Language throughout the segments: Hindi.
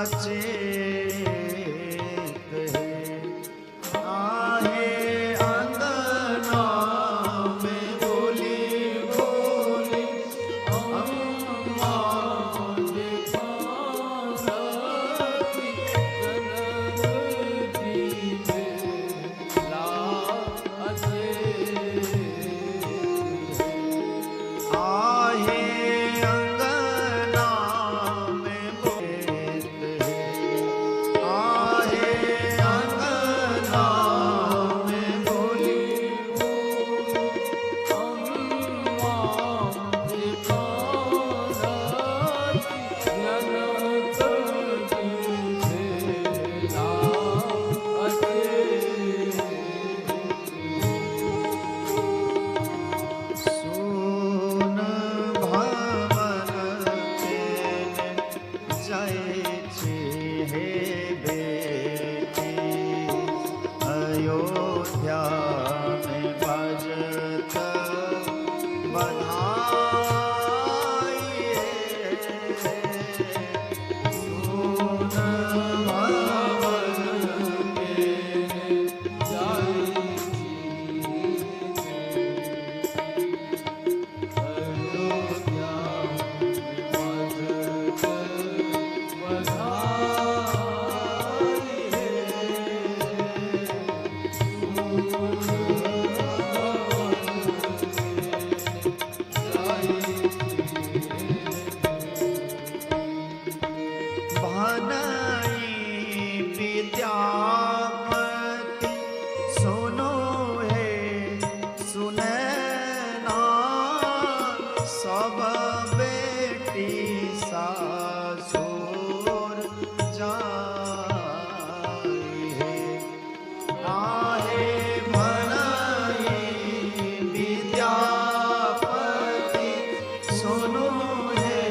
अचेत है। आहे अंगना में बोली बोली अम्मा दिखारती कनक दीवे लाजे। आहे अंगना में बोत है। आहे अंगना में बोली अम्मा दिखारती कनक दीवे लाजे। सोन भवन केने जाय छे हे बेटी। अयोध्या में बजत बधाई है। सोन भवन केने भनई विद्यापति सुनो हे सुनैना। सब बेटी सासुर जाई है। आहे भनई विद्यापति सुनो हे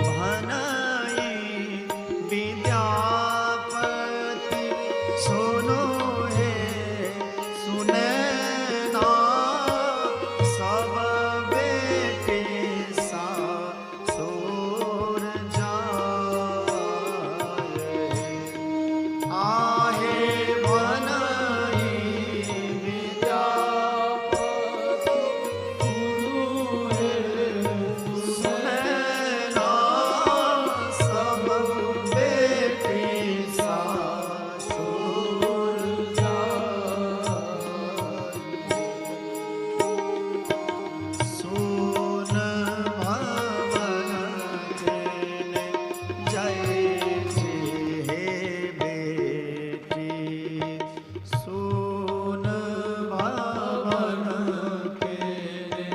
भनई विद्यापति सुनो हे सुनैना। सब बेटी सासुर जाए। आहे भनई विद्यापति सुनैना। सब बेटी सासुर सोन भवन केने जाय छे हे बेटी। सोन भवन केने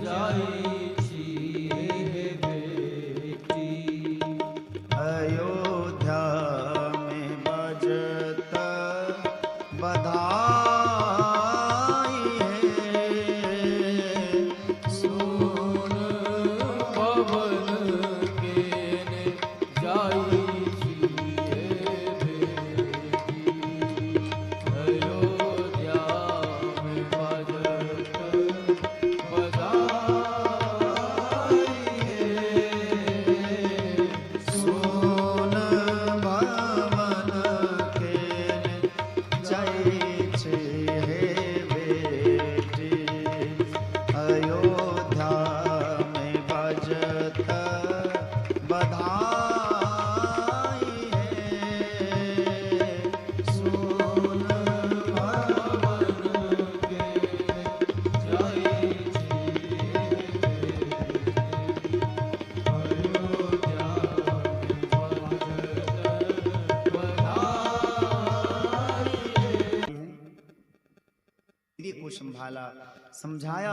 जाई छी हे बेटी। अयोध्या में बजत बधाई है। सोन भवन केने जाई छी हे बेटी। अयोध्या में बजत बधाई है। सोन भवन केने जाय छे हे बेटी। अयोध्या में बजत बधाई है। सोन भवन केने जाई छी हे बेटी। अयोध्या को संभाला समझाया।